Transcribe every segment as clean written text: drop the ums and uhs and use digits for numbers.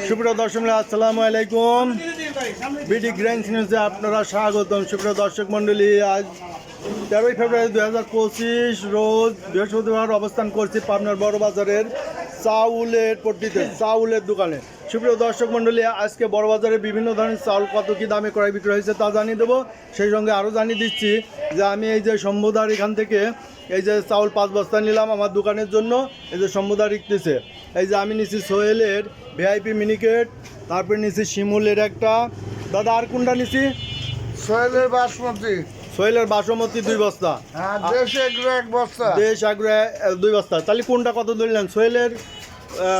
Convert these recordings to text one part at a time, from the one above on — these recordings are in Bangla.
সুপ্রিয় দর্শক আসসালামু আলাইকুম। বিডি গ্র্যান্ড নিউজে আপনারা স্বাগতম। সুপ্রিয় দর্শক মণ্ডলী, আজ 13ই ফেব্রুয়ারি 2025 রোজ বৃহস্পতিবার অবস্থান করছি পাবনার বড় বাজারের চাউলের পট্টিতে, চাউলের দোকানে। সুপ্রিয় দর্শক মণ্ডলী, আজকে বড় বাজারে বিভিন্ন ধরনের চাউল কত কী দামে ক্রয় বিক্রয় হয়েছে তা জানিয়ে দেবো। সেই সঙ্গে আরও জানিয়ে দিচ্ছি যে আমি এই যে শম্ভুদার এখান থেকে এই যে চাউল 5 বস্তা নিলাম আমার দোকানের জন্য। এই যে শম্ভুদা লিখতেছে, এই যে আমি নিচ্ছি সোহেলের ভিআইপি মিনিকেট, তারপরে নিচ্ছি শিমুলের একটা। দাদা আর কোনটা নিচ্ছি? সোহেলের বাসমতি। সোহেলের বাসমতি 2 বস্তা। দেশ এগ্রো 1 বস্তা। দেশ আগ্রহ 2 বস্তা। তাহলে কোনটা কত ধরলেন? সোহেলের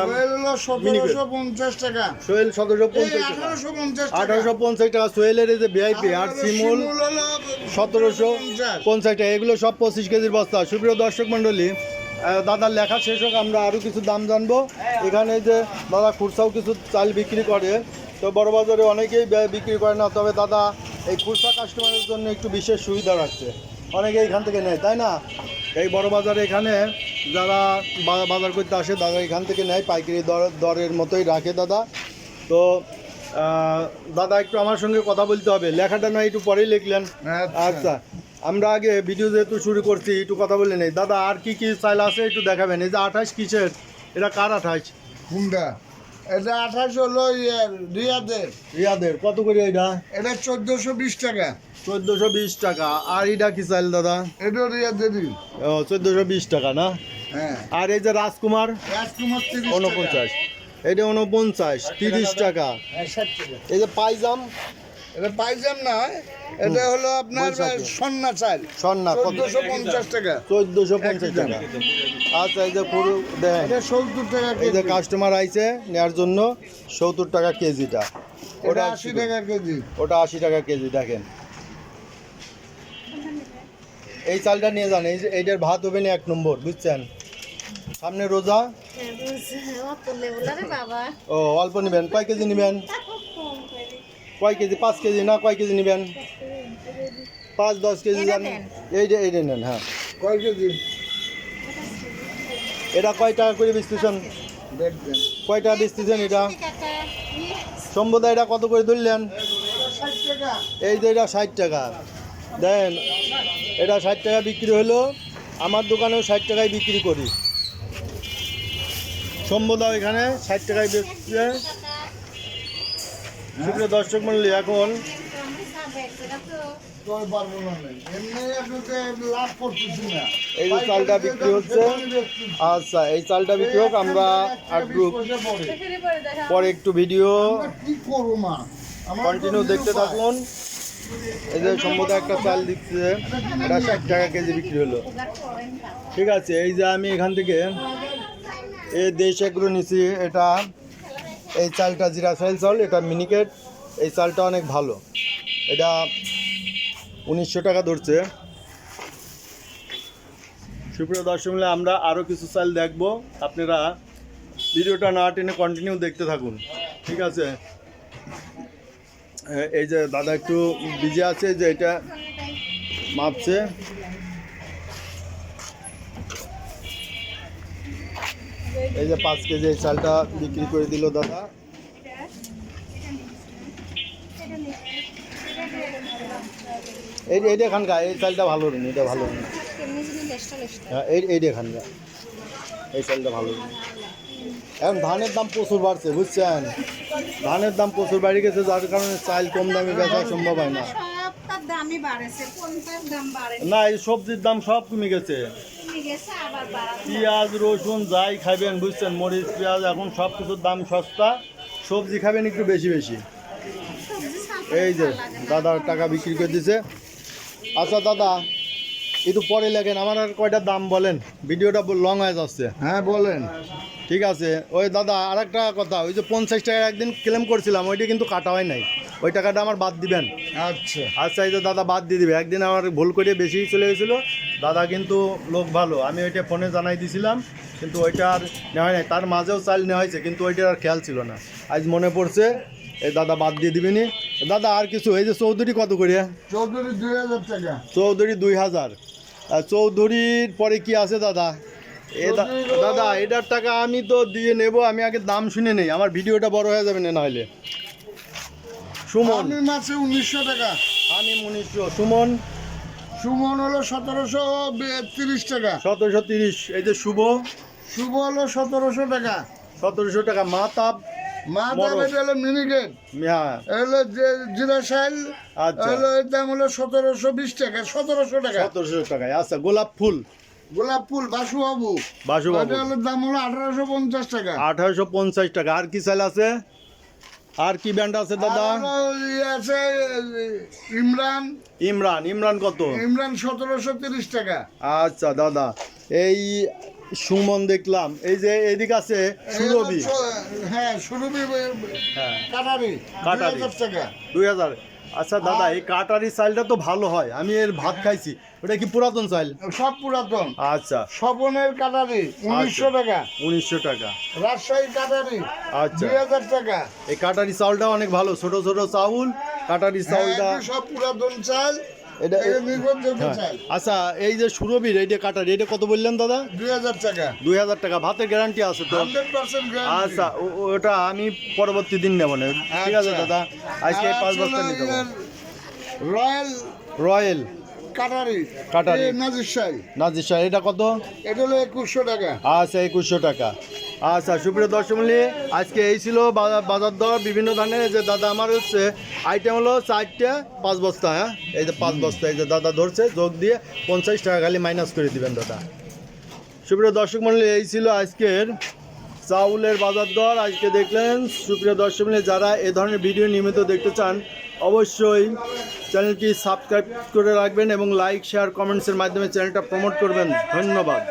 সোহেল হলো 1750 টাকা। সোহেল 1750 টাকা, 1850 টাকা সোহেলের এই যে ভিআইপি। আর শিমুল 1750 টাকা। এগুলো সব 25 কেজির বস্তা। সুপ্রিয় দর্শক মণ্ডলী, দাদার লেখা শেষ হোক, আমরা আরও কিছু দাম জানবো। এখানে যে দাদা খুচরাও কিছু চাল বিক্রি করে, তো বড় বাজারে অনেকেই বিক্রি করে না, তবে দাদা এই খুচরা কাস্টমারের জন্য একটু বিশেষ সুবিধা রাখছে। অনেকে এখান থেকে নেয়, তাই না? এই বড় বাজারে এখানে যারা বাজার করতে আসে দাদা এখান থেকে নেয়, পাইকারি দরের মতোই রাখে দাদা। তো দাদা একটু আমার সঙ্গে কথা বলতে হবে, লেখাটা নয় একটু পরেই লিখলেন। আচ্ছা, আমরা আগে ভিডিও যেহেতু শুরু করছি একটু কথা বলে নেই। দাদা আর কি কি চাল আছে একটু দেখাবেন। এই যে 28 কিসের? এটা কার 28? হুন্ডা। এটা 28 হলো রিয়াদের। কত করে এটা? এটা 1420 টাকা। 1420 টাকা। আর এটা কি চাল দাদা? এটা রিয়াদেরই। ও 1420 টাকা না? হ্যাঁ। আর এই যে রাজকুমার 49 এটা 49, 30 টাকা। এই যে পাইজাম, এটা পাইজাম না, এটা হলো আপনার সন্না চাল। সন্না 1450 টাকা। 1450 টাকা। আচ্ছা, এই যে পুরো দেখেন, এটা 70 টাকা এই যে কেজি। কাস্টমার আইছে নেওয়ার জন্য 70 টাকা কেজিটা। ওটা 80 টাকা কেজি। ওটা 80 টাকা কেজি। দেখেন এই চালটা নিয়ে যান, এইটার ভাত হবে না 1 নম্বর, বুঝছেন? সামনে রোজা। ও অল্প নেবেন। কয় কেজি নেবেন? কয় কেজি? 5 কেজি না কয় কেজি নেবেন? 5-10 কেজি যান। এইটা নেন। হ্যাঁ, কয় কেজি? এটা কয় টাকা করে বেচতেছেন? দেখবেন। কয় টাকা বেচতেছেন এটা? সম্বোধা এটা কত করে ধরলেন? 60 টাকা। এই যে এটা 60 টাকা। দেন এটা 60 টাকা বিক্রি হলো, আমার দোকানেও 60 টাকায় বিক্রি করি। সম্বোধাও এখানে 60 টাকায় বেচছে। সুপ্রিয় দর্শক মণ্ডলী, এখন এই যে চালটা বিক্রি হচ্ছে। আচ্ছা, এই চালটা বিক্রি হোক, আমরা একটু পরে একটু ভিডিও কন্টিনিউ দেখতে থাকুন। এই যে সম্ভবত একটা চাল দিচ্ছে, এটা 60 টাকা কেজি বিক্রি হলো। ঠিক আছে, এই যে আমি এখান থেকে এই দেশ এগুলো নিছি, এটা এই চালটা জিরা চাল, এটা মিনিকেট। এই চালটা অনেক ভালো, এটা 1900 টাকা ধরছে। সুপ্রিয় দর্শক মিলে, আমরা আরও কিছু চাল দেখব, আপনারা ভিডিওটা না টেনে কন্টিনিউ দেখতে থাকুন। ঠিক আছে, এই যে দাদা একটু বিজি আছে, যে এটা মাপছে। এই যে 5 কেজি এই চালটা বিক্রি করে দিল দাদা। এইটা এখানকার এই চালটা ভালো নেই, এটা ভালো নেই। হ্যাঁ, এইটা এখানকার এই চালটা ভালো নেই। এখন ধানের দাম প্রচুর বাড়ছে, বুঝছেন? ধানের দাম প্রচুর বেড়ে গেছে, যার কারণে চাল কম দামে বেচা সম্ভব হয় না। না, এই সবজির দাম সব কমে গেছে। পেঁয়াজ রসুন যাই খাবেন, বুঝছেন, মরিচ পেঁয়াজ, এখন সব কিছুর দাম সস্তা। সবজি খাবেন একটু বেশি বেশি। এই যে দাদার টাকা বিক্রি করে দিছে। আচ্ছা দাদা, একটু পরে লেখেন, আমার আর কয়টা দাম বলেন, ভিডিওটা লং হয়ে যাচ্ছে। হ্যাঁ বলেন। ঠিক আছে। ওই দাদা আর একটা কথা, ওই যে 50 টাকা একদিন ক্লেম করছিলাম, ওইটা কিন্তু কাটা হয় নাই, ওই টাকাটা আমার বাদ দিবেন। আচ্ছা আচ্ছা, এই যে দাদা বাদ দিয়ে দিবে। একদিন আমার ভুল করে বেশি চলে গেছিলো, দাদা কিন্তু লোক ভালো, আমি ওইটা ফোনে জানাই দিয়েছিলাম, কিন্তু ওইটা আর নেওয়া হয় নাই। তার মাঝেও চাল নেওয়া হয়েছে, কিন্তু ওইটার আর খেয়াল ছিল না, আজ মনে পড়ছে। এই দাদা বাদ দিয়ে দিবেনি। দাদা আর কিছু, এই যে চৌধুরী কত করে? চৌধুরী 2000 টাকা। চৌধুরী 2000। আর চৌধুরীর পরে কি আছে দাদা? দাদা এটার টাকা আমি তো দিয়ে নেব, আমি আগে দাম শুনে নেই, আমার ভিডিওটা বড় হয়ে যাবে না হলে। সুমন আমি মাছে 1900 টাকা। আমি 1900। সুমন সুমন হলো 1730 টাকা। 1730। এই যে শুভ শুভ হলো 1700 টাকা। 1700 টাকা। মাতাব মা দাম এটা হলো মিনিকেট, হ্যাঁ হলো যে জিরা শাইল, আচ্ছা হলো এর দাম হলো 1720 টাকা। 1700 টাকা। 1700 টাকায়। আচ্ছা গোলাপ ফুল গোলাপ ফুল বাসুবাবু, বাসুবাবু এটা হলো দাম হলো 1850 টাকা। 1850 টাকা। আর কি চাল আছে, আর কি ব্র্যান্ড আছে দাদা? আর হলো আছে ইমরান। ইমরান। ইমরান কত? ইমরান 1730 টাকা। আচ্ছা দাদা এই সুমন দেখলাম, এই যে এদিকে আছে সুরভি। হ্যাঁ সুরভি হ্যাঁ কাটারি কাটারি। 2000 টাকা। 2000। আচ্ছা দাদা এই কাটারি চালটা তো ভালো হয়, আমি এর ভাত খাইছি। ওটা কি পুরাতন চাল? সব পুরাতন। আচ্ছা স্বপনের কাটারি 1900 টাকা। 1900 টাকা। রাজশাহী কাটারি আচ্ছা 2000 টাকা। এই কাটারি চাউলটা অনেক ভালো, ছোট ছোট চাউল কাটারি হ্যাঁ, চাউলটা। এগুলো সব পুরাতন চাল, এটা এটা নির্ভরযোগ্য হ্যাঁ। চাল। আচ্ছা এই যে সুরভির এইটা কাটারি, এটা কত বললেন দাদা? 2000 টাকা। 2000 টাকা। ভাতের গ্যারান্টি আছে তো? 100% গ্যারান্টি। আচ্ছা ওটা আমি পরবর্তী দিন নেব না। ঠিক আছে আচ্ছা। দাদা, আজকে আর 5 আছে বস্তা নিতে হবে। Royal royal Katari Katari. নাজির শাহী, নাজির শাহ, এটা কত? এটা হলো 2100 টাকা। আচ্ছা 2100 টাকা। আচ্ছা সুপ্রিয় দর্শক মণ্ডলী, আজকে এই ছিল বাজার দর বিভিন্ন ধরনের। যে দাদা আমার হচ্ছে আইটেম হলো 4টে 5 বস্তা। হ্যাঁ এই যে 5 বস্তা, এই যে দাদা ধরছে, যোগ দিয়ে 50 টাকা খালি মাইনাস করে দিবেন দাদা। সুপ্রিয় দর্শক মণ্ডলী এই ছিল আজকের চাউলের বাজার দর। আজকে দেখলেন সুপ্রিয় দর্শক মণ্ডলী, যারা এ ধরনের ভিডিও নিয়মিত দেখতে চান অবশ্যই চ্যানেলটি সাবস্ক্রাইব করে রাখবেন এবং লাইক শেয়ার কমেন্টসের মাধ্যমে চ্যানেলটা প্রমোট করবেন। ধন্যবাদ।